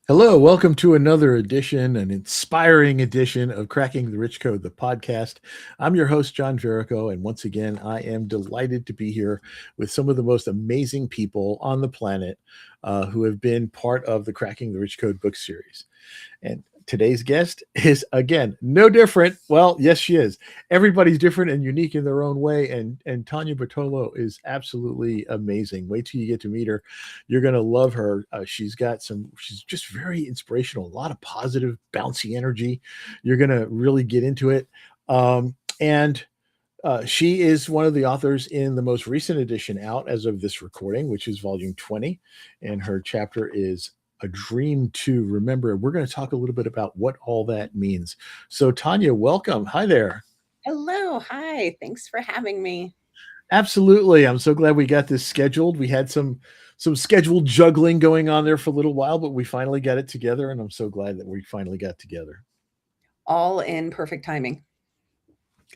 Hello, welcome to another edition, an inspiring edition of Cracking the Rich Code, the podcast. I'm your host, John Verico, and once again, I am delighted to be here with some of the most amazing people on the planet who have been part of the Cracking the Rich Code book series. And today's guest is, again, no different. Well, yes, she is. Everybody's different and unique in their own way. And Tanja Bartolo is absolutely amazing. Wait till you get to meet her. You're going to love her. She's just very inspirational, a lot of positive, bouncy energy. You're going to really get into it. And she is one of the authors in the most recent edition out as of this recording, which is volume 20. And her chapter is A Dream to Remember. We're going to talk a little bit about what all that means. So, Tanja, welcome. Hi there. Hello. Hi. Thanks for having me. Absolutely. I'm so glad we got this scheduled. We had some scheduled juggling going on there for a little while, but we finally got it together, and I'm so glad that we finally got together. All in perfect timing.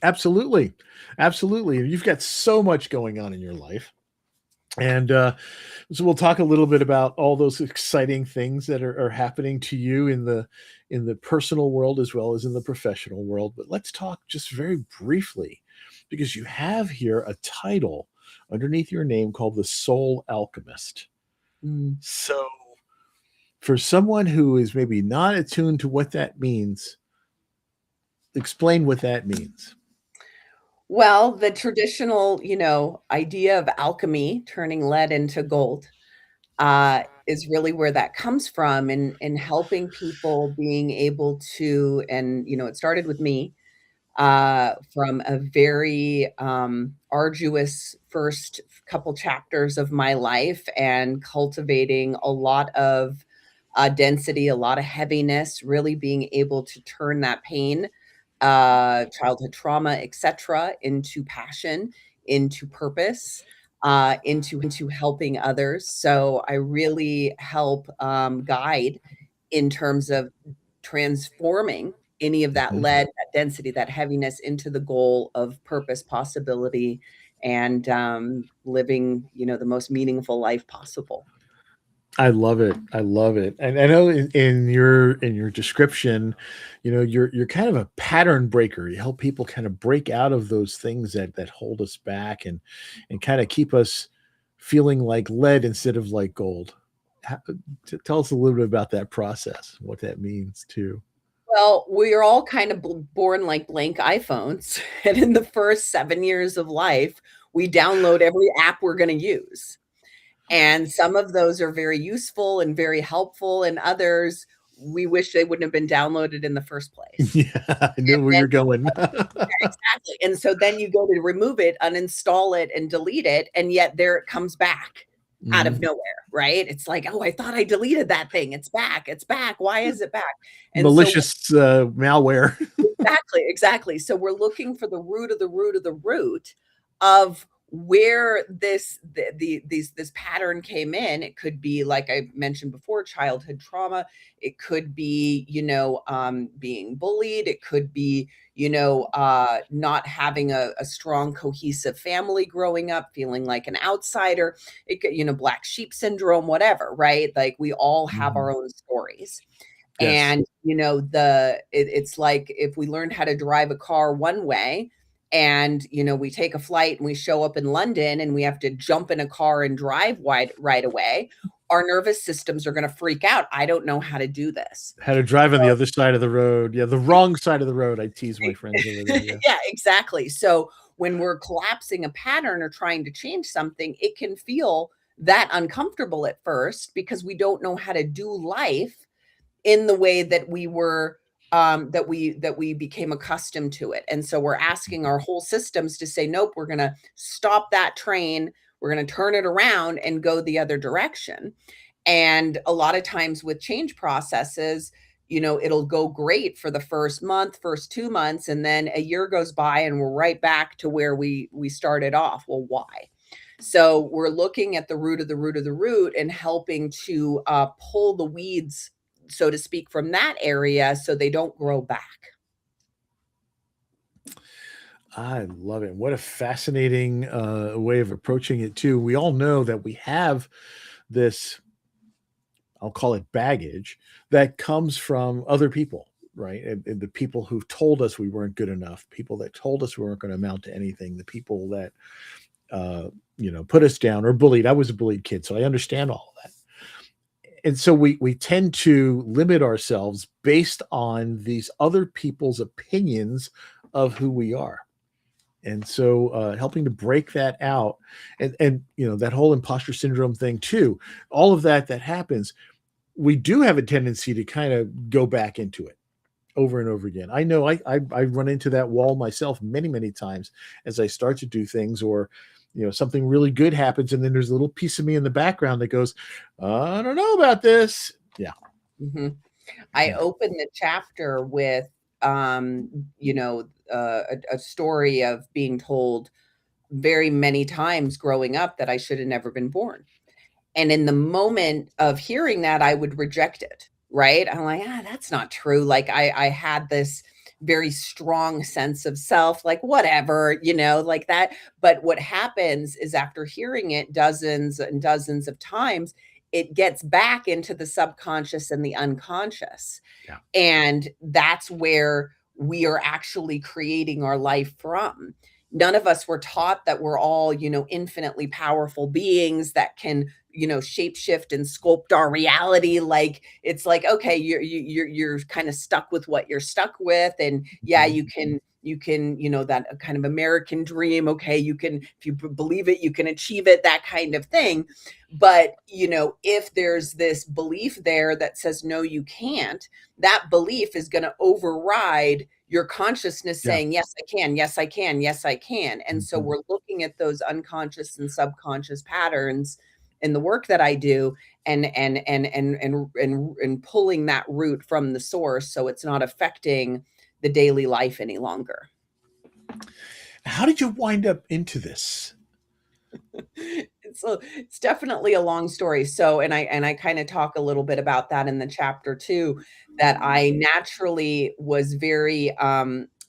Absolutely. Absolutely. You've got so much going on in your life. And so we'll talk a little bit about all those exciting things that are happening to you in the personal world as well as in the professional world. But let's talk just very briefly, because you have here a title underneath your name called the Soul Alchemist. Mm. So for someone who is maybe not attuned to what that means, explain what that means. Well, the traditional, idea of alchemy, turning lead into gold, is really where that comes from in helping people being able to, and, it started with me, from a very arduous first couple chapters of my life and cultivating a lot of density, a lot of heaviness, really being able to turn that pain, childhood trauma, etc., into passion, into purpose, into helping others. So I really help guide in terms of transforming any of that Mhm. lead, that density, that heaviness into the goal of purpose, possibility, and living, the most meaningful life possible. I love it. I love it. And I know in your description, you're kind of a pattern breaker. You help people kind of break out of those things that hold us back and kind of keep us feeling like lead instead of like gold. How, tell us a little bit about that process, what that means too. Well, we're all kind of born like blank iPhones. And in the first 7 years of life, we download every app we're going to use. And some of those are very useful and very helpful, and others we wish they wouldn't have been downloaded in the first place. Yeah, I knew And where then you're going. exactly. And so then you go to remove it, uninstall it, and delete it, and yet there it comes back out of Mhm. nowhere, right? It's like, oh, I thought I deleted that thing. It's back. It's back. Why is it back? And so Malicious malware. exactly, exactly. So we're looking for the root of the root of the root of where this pattern came in. It could be, like I mentioned before, childhood trauma. It could be, being bullied. It could be, not having a strong cohesive family growing up, feeling like an outsider. It could, black sheep syndrome, whatever, right? Like we all have Mhm. our own stories. Yes. And, it's like if we learned how to drive a car one way and, we take a flight and we show up in London and we have to jump in a car and drive wide right away, our nervous systems are going to freak out. I don't know how to do this. How to drive on the other side of the road. Yeah, the wrong side of the road. I tease my friends over there. Yeah. Yeah, exactly. So when we're collapsing a pattern or trying to change something, it can feel that uncomfortable at first because we don't know how to do life in the way that we were that we became accustomed to it. And so we're asking our whole systems to say, nope, we're going to stop that train, we're going to turn it around and go the other direction. And a lot of times with change processes, it'll go great for the first month, first 2 months, and then a year goes by and we're right back to where we started off. Well, why? So we're looking at the root of the root of the root and helping to pull the weeds, so to speak, from that area so they don't grow back. I love it. What a fascinating way of approaching it, too. We all know that we have this, I'll call it baggage, that comes from other people, right? And the people who told us we weren't good enough, people that told us we weren't going to amount to anything, the people that uh, put us down or bullied. I was a bullied kid, so I understand all of that. And so we tend to limit ourselves based on these other people's opinions of who we are. And so helping to break that out, and that whole imposter syndrome thing too, all of that happens, we do have a tendency to kind of go back into it over and over again. I know I run into that wall myself many, many times as I start to do things, or something really good happens, and then there's a little piece of me in the background that goes, I don't know about this. Yeah. Mhm. I Yeah. open the chapter with, a story of being told very many times growing up that I should have never been born. And in the moment of hearing that, I would reject it, right? I'm like, that's not true. Like I had this very strong sense of self, like whatever, like that. But what happens is after hearing it dozens and dozens of times, it gets back into the subconscious and the unconscious. Yeah. And that's where we are actually creating our life from. None of us were taught that we're all, infinitely powerful beings that can, shapeshift and sculpt our reality. Like it's like, okay, you're kind of stuck with what you're stuck with. And yeah, Mhm. you can, that kind of American dream. Okay, you can, if you believe it, you can achieve it, that kind of thing. But, if there's this belief there that says, no, you can't, that belief is going to override your consciousness Yeah. saying, yes, I can, yes, I can, yes, I can. And so Mhm. we're looking at those unconscious and subconscious patterns in the work that I do, and pulling that root from the source so it's not affecting the daily life any longer. How did you wind up into this? It's definitely a long story. So, and I kind of talk a little bit about that in the chapter too, that I naturally was very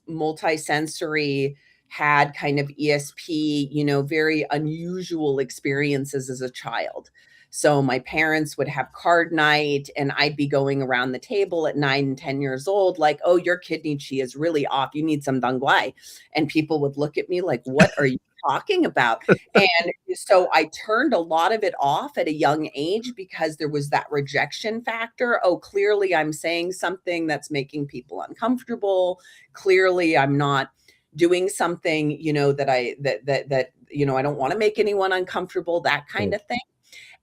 multisensory, had kind of ESP, very unusual experiences as a child. So my parents would have card night and I'd be going around the table at 9 and 10 years old, like, oh, your kidney chi is really off. You need some dangguai. And people would look at me like, what are you talking about? And so I turned a lot of it off at a young age because there was that rejection factor. Oh, clearly I'm saying something that's making people uncomfortable. Clearly I'm not doing something, that I don't want to make anyone uncomfortable, that kind Right. of thing.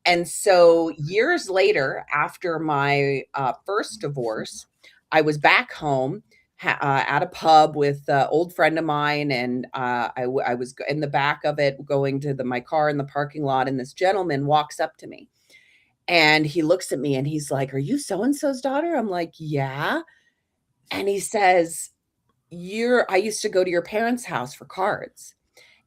And so years later, after my first divorce, I was back home at a pub with an old friend of mine, and I was in the back of it, going to my car in the parking lot, and this gentleman walks up to me, and he looks at me, and he's like, "Are you so and so's daughter?" I'm like, "Yeah," and he says, "I used to go to your parents' house for cards."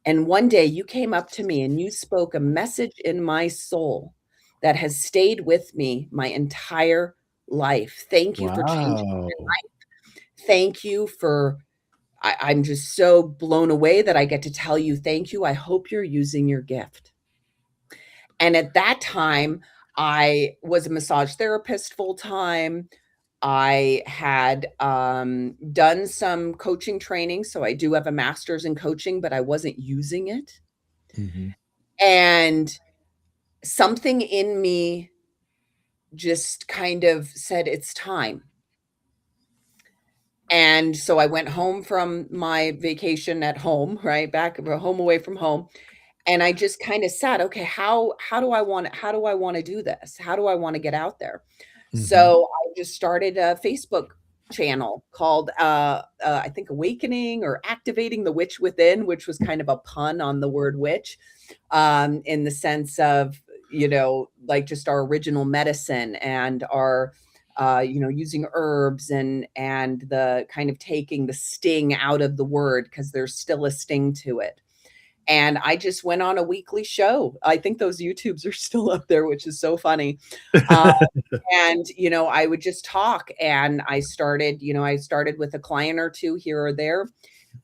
And one day you came up to me and you spoke a message in my soul that has stayed with me my entire life. Thank you for changing Wow. my life. Thank you for I'm just so blown away that I get to tell you thank you. I hope you're using your gift. And at that time, I was a massage therapist full time. I had done some coaching training. So I do have a master's in coaching, but I wasn't using it. Mhm. And something in me just kind of said, "It's time." And so I went home from my vacation at home, right, back home away from home, and I just kinda sat, "Okay, how do I wanna do this? How do I wanna get out there?" Mhm. So I just started a Facebook channel called, I think Awakening or Activating the Witch Within, which was kind of a pun on the word witch, in the sense of, like just our original medicine and our, using herbs and the kind of taking the sting out of the word because there's still a sting to it. And I just went on a weekly show. I think those YouTubes are still up there, which is so funny. Uh, and, I would just talk and I started with a client or two here or there.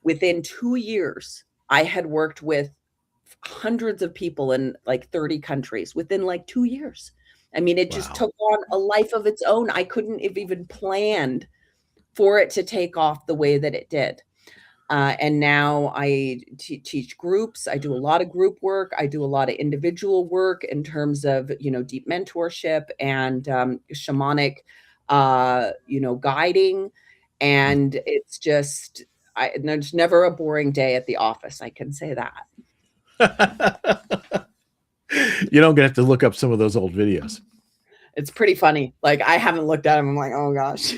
Within 2 years, I had worked with hundreds of people in like 30 countries within like 2 years. I mean, it just Wow. took on a life of its own. I couldn't have even planned for it to take off the way that it did. And now I teach groups. I do a lot of group work. I do a lot of individual work in terms of, deep mentorship and shamanic, guiding. And it's just, there's never a boring day at the office. I can say that. You don't get to look up some of those old videos. It's pretty funny. Like, I haven't looked at them. I'm like, oh gosh.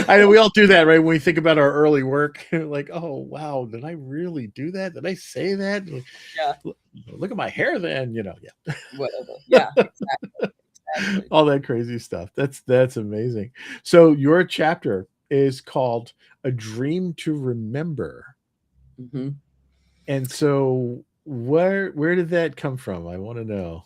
I know we all do that, right? When we think about our early work, like, oh wow, did I really do that? Did I say that? Yeah. Look at my hair then, yeah. Whatever. Yeah, exactly. Exactly. All that crazy stuff. That's amazing. So your chapter is called A Dream to Remember. Mm-hmm. And so where did that come from? I want to know.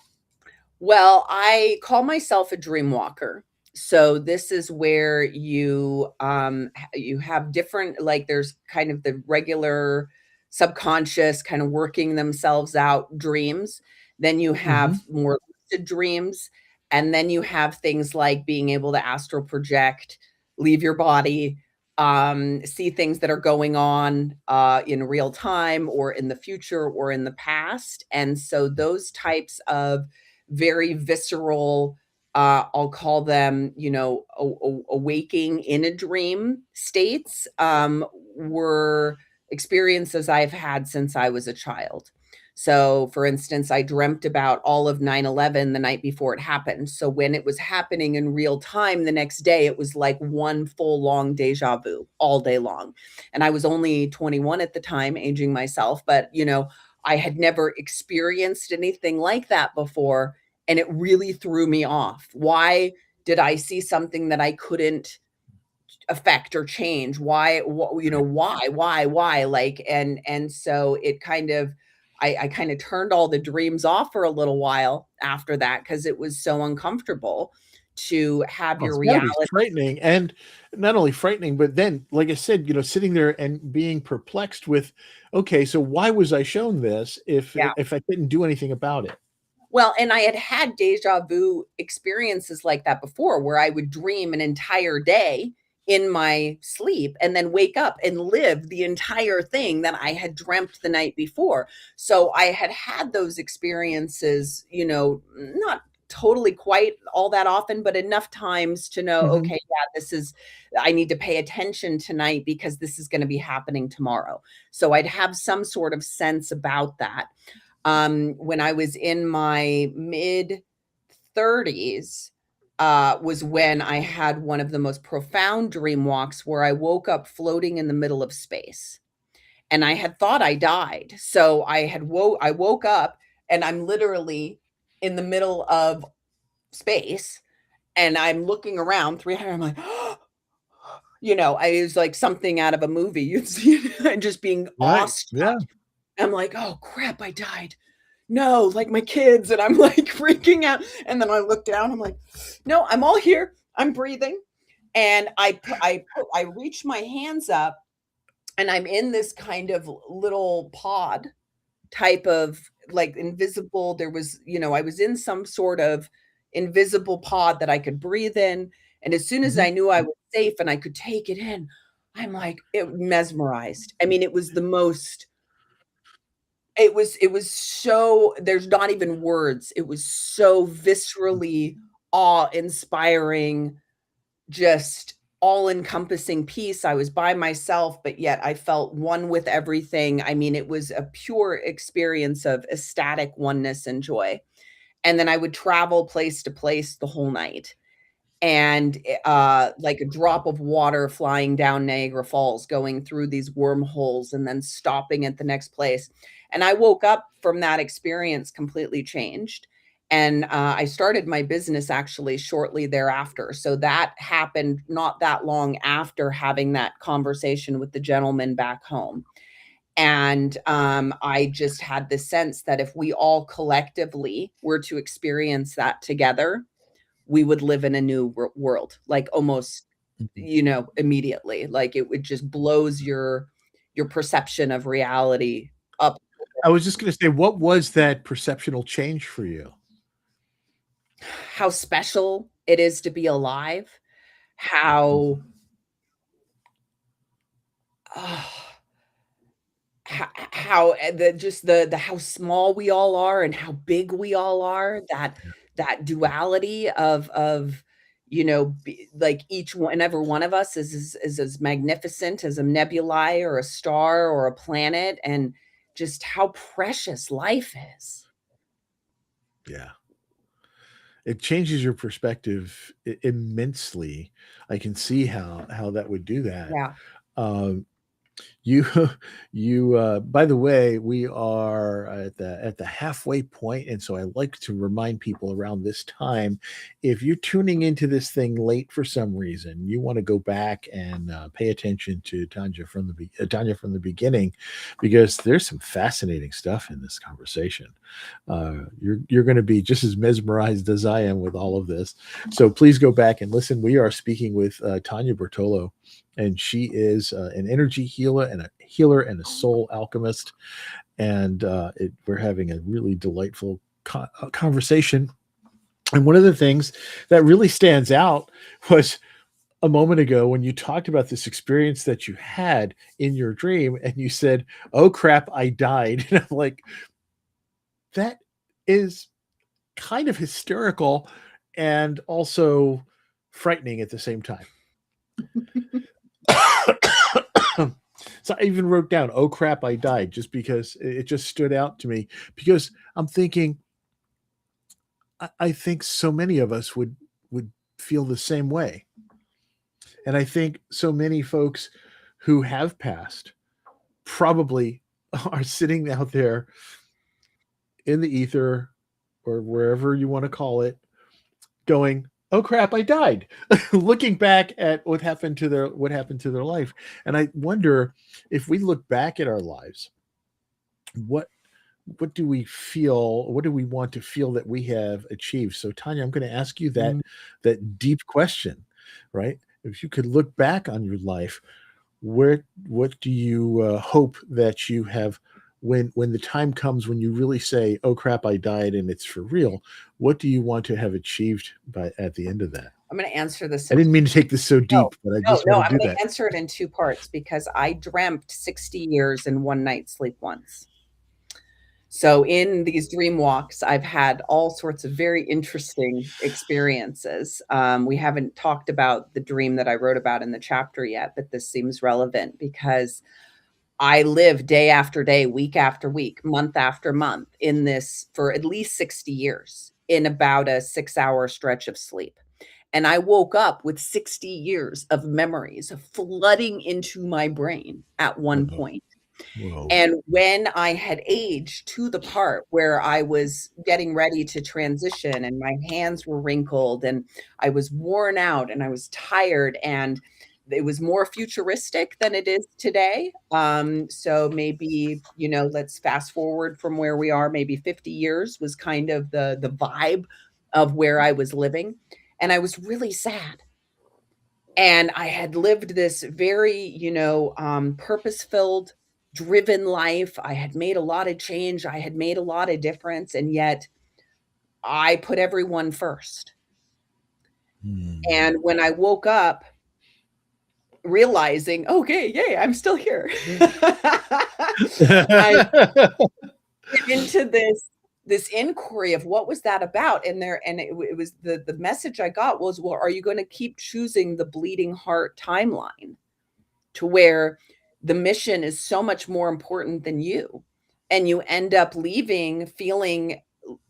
Well, I call myself a dream walker. So this is where you have different, like, there's kind of the regular subconscious kind of working themselves out dreams. Then you Mm-hmm. have more lucid dreams, and then you have things like being able to astral project, leave your body, see things that are going on in real time or in the future or in the past. And so those types of very visceral, I'll call them, awaking in a dream states, were experiences I've had since I was a child. So, for instance, I dreamt about all of 9/11 the night before it happened. So, when it was happening in real time the next day, it was like one full long deja vu all day long. And I was only 21 at the time, aging myself, but I had never experienced anything like that before, and it really threw me off. Why did I see something that I couldn't affect or change? Why? Like, and so it kind of, I kind of turned all the dreams off for a little while after that because it was so uncomfortable to have Oh, your it's gotta be reality. frightening, and not only frightening, but then, like I said, sitting there and being perplexed with, okay, so why was I shown this Yeah. if I couldn't do anything about it? Well, and I had had deja vu experiences like that before where I would dream an entire day in my sleep and then wake up and live the entire thing that I had dreamt the night before. So I had had those experiences, not totally quite all that often, but enough times to know, Mhm. okay, yeah, I need to pay attention tonight because this is going to be happening tomorrow. So I'd have some sort of sense about that. When I was in my mid 30s, was when I had one of the most profound dream walks where I woke up floating in the middle of space. And I had thought I died. So I woke up and I'm literally in the middle of space and I'm looking around 300. I'm like, I was like something out of a movie. You'd see and just being Right. awestruck. Yeah. I'm like, oh crap, I died. No, like my kids. And I'm like freaking out. And then I look down, I'm like, no, I'm all here. I'm breathing. And I reach my hands up and I'm in this kind of little pod type of, like, invisible. There was, I was in some sort of invisible pod that I could breathe in. And as soon as Mhm. I knew I was safe and I could take it in, I'm like, it mesmerized. I mean, it was the most, it was so, there's not even words. It was so viscerally awe-inspiring, just all-encompassing peace. I was by myself, but yet I felt one with everything. I mean, it was a pure experience of ecstatic oneness and joy. And then I would travel place to place the whole night. And, like a drop of water flying down Niagara Falls, going through these wormholes and then stopping at the next place. And I woke up from that experience completely changed. And, I started my business actually shortly thereafter. So that happened not that long after having that conversation with the gentleman back home. And, I just had the sense that if we all collectively were to experience that together, we would live in a new world, like, almost, Mhm. immediately. Like, it would just blows your perception of reality up. I was just going to say, what was that perceptual change for you? how special it is to be alive, how oh, how the just the how small we all are and how big we all are, that duality of, like each one and every one of us is as magnificent as a nebulae or a star or a planet, and just how precious life is. Yeah. It changes your perspective immensely. I can see how that would do that. Yeah. Um, You, by the way, we are at the halfway point, and so I like to remind people around this time, if you're tuning into this thing late for some reason, you want to go back and pay attention to Tanja from the beginning, because there's some fascinating stuff in this conversation. You're going to be just as mesmerized as I am with all of this. So please go back and listen. We are speaking with Tanja Bartolo, and she is an energy healer and a soul alchemist. And we're having a really delightful conversation. And one of the things that really stands out was a moment ago when you talked about this experience that you had in your dream, and you said, "Oh crap, I died." And I'm like, that is kind of hysterical and also frightening at the same time. So I even wrote down, "Oh crap, I died," just because it just stood out to me. Because I'm thinking, I think so many of us would feel the same way, and I think so many folks who have passed probably are sitting out there in the ether or wherever you want to call it, going, "Oh crap, I died," looking back at what happened to their life. And I wonder, if we look back at our lives, what what do we feel, what do we want to feel that we have achieved? So Tanya, I'm going to ask you Mm. that deep question, right? If you could look back on your life, what do you hope that you have, when the time comes when you really say, "Oh crap, I died," and it's for real? What do you want to have achieved by at the end of that? I'm gonna answer this I in didn't mean to take this so no, deep, but I no, just no, want to I'm do gonna that. answer it in 2 parts because I dreamt 60 years in one night's sleep once. So in these dream walks, I've had all sorts of very interesting experiences. We haven't talked about the dream that I wrote about in the chapter yet, but this seems relevant because I live day after day, week after week, month after month in this for at least 60 years in about a 6-hour stretch of sleep. And I woke up with 60 years of memories flooding into my brain at one Whoa, point. whoa. And when I had aged to the part where I was getting ready to transition and my hands were wrinkled and I was worn out and I was tired and it was more futuristic than it is today. So maybe, let's fast forward from where we are, maybe 50 years was kind of the vibe of where I was living. And I was really sad. And I had lived this very, purpose-filled, driven life. I had made a lot of change. I had made a lot of difference, and yet I put everyone first. Hmm. And when I woke up realizing, "Okay, yay, I'm still here." I went into this inquiry of what was that about, and it was the message I got was, "Well, are you gonna keep choosing the bleeding heart timeline?" To where the mission is so much more important than you. And you end up leaving feeling,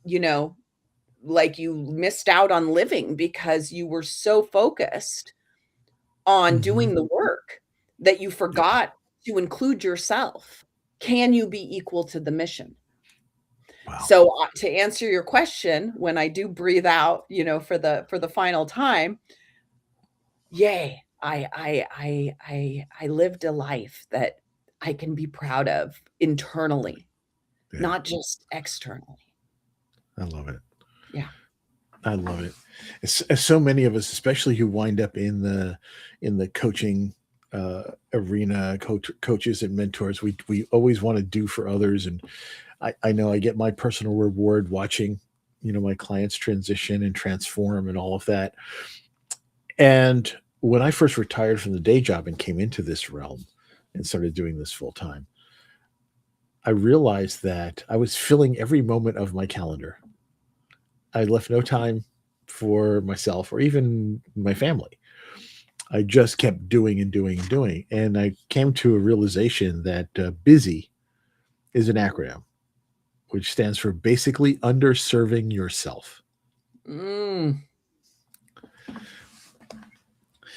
you know, like you missed out on living because you were so focused on Mhm. doing the work that you Yeah. forgot to include yourself. Can you be equal to the mission? Wow. So to answer your question, when I do breathe out, for the final time, yay, I lived a life that I can be proud of internally, Yeah. not just externally. I love it. Yeah. I love it. As so many of us, especially who wind up in the coaching arena, coaches and mentors. We always want to do for others, and I know I get my personal reward watching, my clients transition and transform and all of that. And when I first retired from the day job and came into this realm and started doing this full time, I realized that I was filling every moment of my calendar. I left no time for myself or even my family. I just kept doing and doing and doing. And I came to a realization that busy is an acronym, which stands for basically underserving yourself. Mm,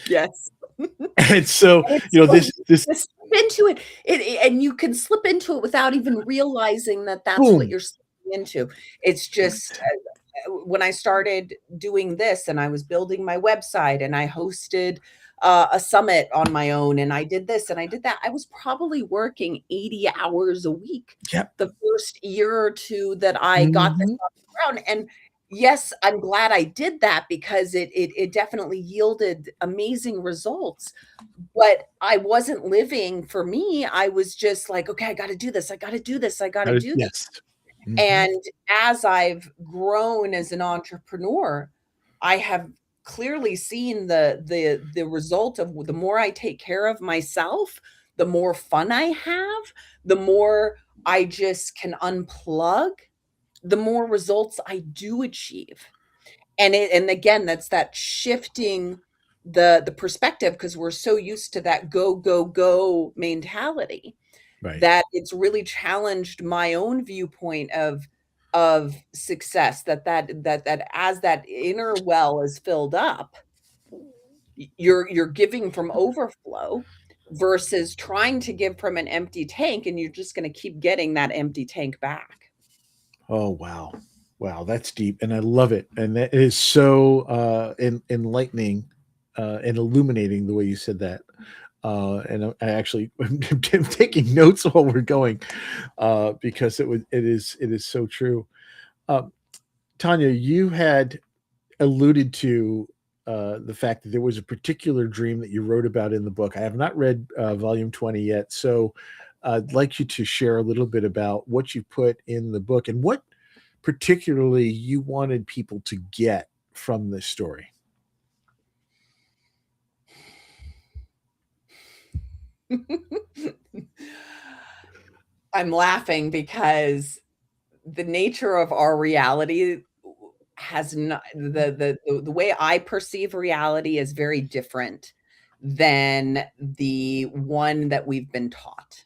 yes. And so, It's so this easy to slip into it. And you can slip into it without even realizing that that's what boom. you're slipping into. It's just, when I started doing this and I was building my website and I hosted a summit on my own and I did this and I did that, I was probably working 80 hours a week Yep. the first year or two that I got this Mhm. off the ground. And yes, I'm glad I did that because it definitely yielded amazing results. But I wasn't living for me. I was just like, okay, I got to do this. I got to do this. I got to do this. Yes. Mhm. And as I've grown as an entrepreneur, I have clearly seen the result of the more I take care of myself, the more fun I have, the more I just can unplug, the more results I do achieve. And again, that's that shifting the perspective because we're so used to that go, go, go mentality Right. that it's really challenged my own viewpoint of success, that as that inner well is filled up, you're giving from overflow versus trying to give from an empty tank, and you're just gonna keep getting that empty tank back. Oh, wow. Wow, that's deep, and I love it, and that is so, enlightening, and illuminating the way you said that, and I actually am taking notes while we're going, because it is so true. Um, Tanya, you had alluded to, the fact that there was a particular dream that you wrote about in the book. I have not read, volume 20 yet, so I'd like you to share a little bit about what you put in the book and what particularly you wanted people to get from this story. I'm laughing because the nature of our reality has not the way I perceive reality is very different than the one that we've been taught.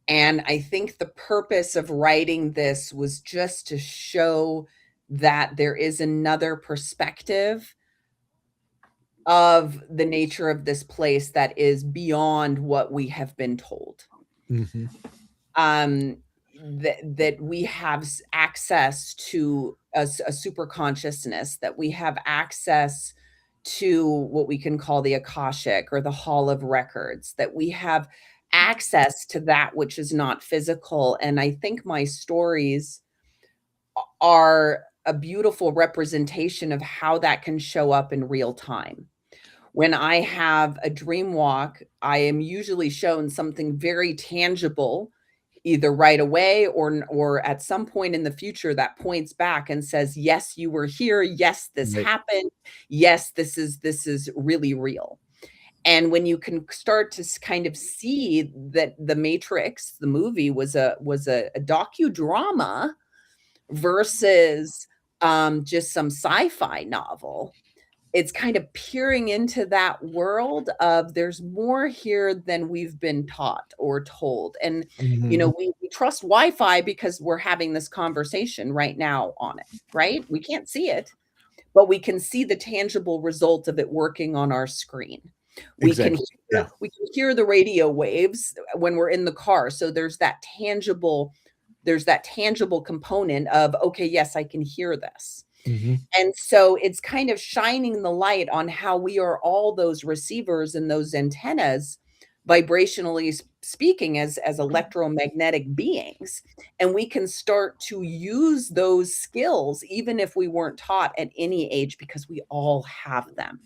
And I think the purpose of writing this was just to show that there is another perspective of the nature of this place that is beyond what we have been told. Mhm. um that we have access to a super consciousness, that we have access to what we can call the akashic or the hall of records, that we have access to that which is not physical. And I think my stories are a beautiful representation of how that can show up in real time. When I have a dream walk, I am usually shown something very tangible, either right away or at some point in the future that points back and says, "Yes, you were here. Yes, this Right. happened. Yes, this is really real." And when you can start to kind of see that The Matrix, the movie, was a docudrama versus just some sci-fi novel, it's kind of peering into that world of there's more here than we've been taught or told. And, Mhm. we trust Wi-Fi because we're having this conversation right now on it, right? We can't see it, but we can see the tangible result of it working on our screen. We can Exactly. Yeah. hear the radio waves when we're in the car. So there's that tangible component of, okay, yes, I can hear this. Mhm. And so it's kind of shining the light on how we are all those receivers and those antennas, vibrationally speaking, as electromagnetic beings. And we can start to use those skills even if we weren't taught at any age because we all have them.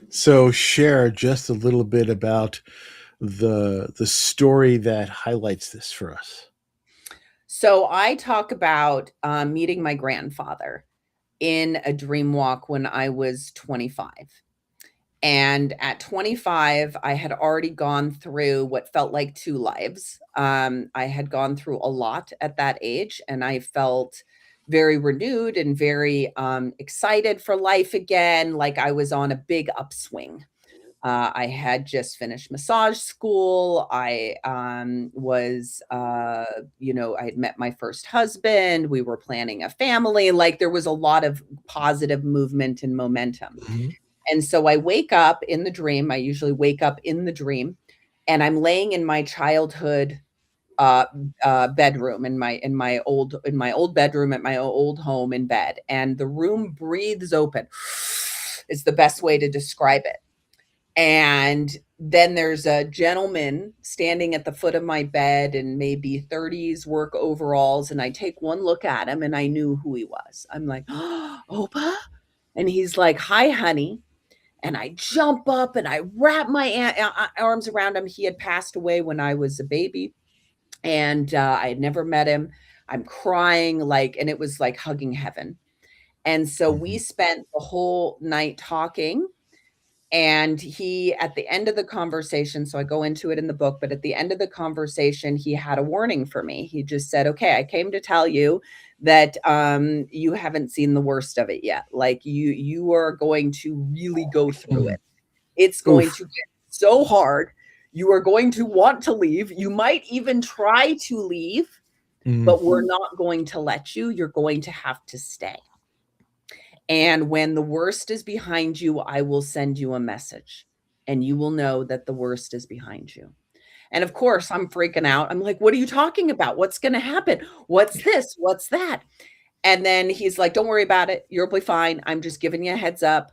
So share just a little bit about the story that highlights this for us. So I talk about meeting my grandfather in a dream walk when I was 25. And at 25, I had already gone through what felt like two lives. I had gone through a lot at that age, and I felt very renewed and very excited for life again, like I was on a big upswing. I had just finished massage school. I was, I had met my first husband. We were planning a family. Like there was a lot of positive movement and momentum. Mhm. And so I wake up in the dream. I usually wake up in the dream, and I'm laying in my childhood uh, bedroom in my old bedroom at my old home in bed, and the room breathes open. It's the best way to describe it. And then there's a gentleman standing at the foot of my bed in maybe 30s work overalls, and I take one look at him and I knew who he was. I'm like, oh, Opa? And he's like, hi, honey. And I jump up and I wrap my arms around him. He had passed away when I was a baby, and I had never met him. I'm crying like, and it was like hugging heaven. And so we Mhm. spent the whole night talking. And he, at the end of the conversation, so I go into it in the book, but at the end of the conversation, he had a warning for me. He just said, okay, I came to tell you that you haven't seen the worst of it yet. Like you are going to really go through Mm. it. It's going Oof. to get so hard. You are going to want to leave. You might even try to leave, Mm. but we're not going to let you. You're going to have to stay. And when the worst is behind you, I will send you a message, and you will know that the worst is behind you. And of course, I'm freaking out. I'm like, what are you talking about? What's going to happen? What's this? What's that? And then he's like, don't worry about it. You'll be fine. I'm just giving you a heads up.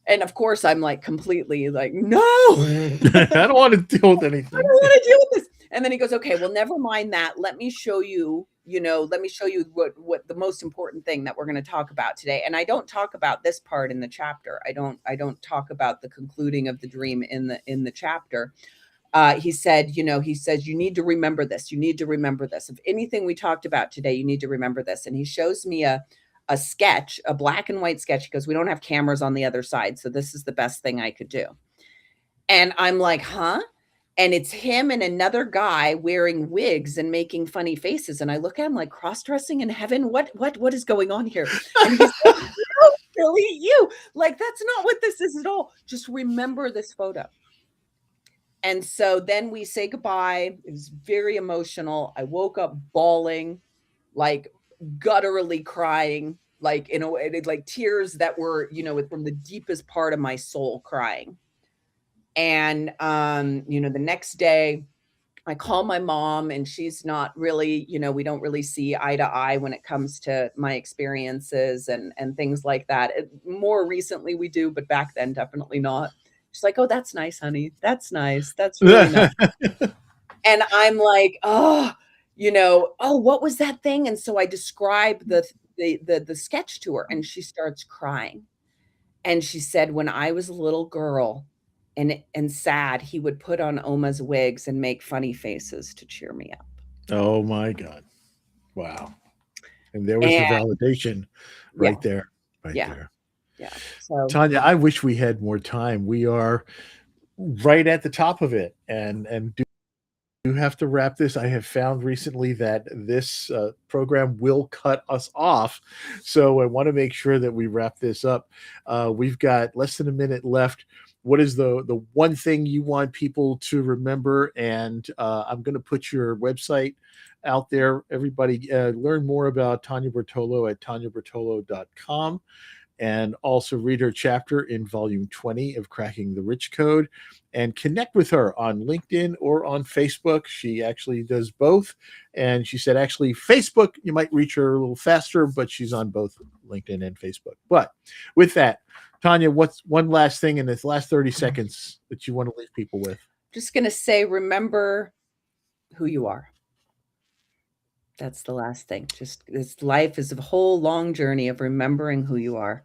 And of course, I'm like completely like, no, I don't want to deal with I anything. don't want to deal with this. And then he goes, okay, well, never mind that. Let me show you, let me show you what the most important thing that we're going to talk about today. And I don't talk about this part in the chapter. I don't talk about the concluding of the dream in the chapter. He said, he says, you need to remember this. You need to remember this. If anything we talked about today, you need to remember this. And he shows me a sketch, a black and white sketch, because we don't have cameras on the other side. So this is the best thing I could do. And I'm like, huh? And it's him and another guy wearing wigs and making funny faces. And I look at him like cross-dressing in heaven. What is going on here? And he's like, no, Billy, you like that's not what this is at all. Just remember this photo. And so then we say goodbye. It was very emotional. I woke up bawling, like gutturally crying, like in a way, like tears that were, from the deepest part of my soul crying. And the next day I call my mom, and she's not really, we don't really see eye to eye when it comes to my experiences and things like that. More recently we do, but back then definitely not. She's like, "Oh, that's nice, honey. That's nice. That's really nice." And I'm like, "Oh, oh, what was that thing?" And so I describe the sketch to her, and she starts crying. And she said, "When I was a little girl and sad, he would put on Oma's wigs and make funny faces to cheer me up." Oh my God. Wow. And there was the And validation yeah, right there. Right yeah, there. yeah. So Tanya, I wish we had more time. We are right at the top of it, and do have to wrap this. I have found recently that this program will cut us off, so I want to make sure that we wrap this up. We've got less than a minute left. What is the one thing you want people to remember? And I'm going to put your website out there. Everybody, learn more about Tanya Bartolo at tanyabartolo.com, and also read her chapter in volume 20 of Cracking the Rich Code, and connect with her on LinkedIn or on Facebook. She actually does both. And she said, actually, Facebook, you might reach her a little faster, but she's on both LinkedIn and Facebook. But with that, Tanya, what's one last thing in this last 30 seconds that you want to leave people with? just gonna say, remember who you are. That's the last thing. Just this life is a whole long journey of remembering who you are.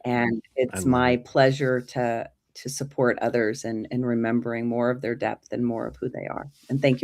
And I it's love my it. pleasure to support others and remembering more of their depth and more of who they are. And thank you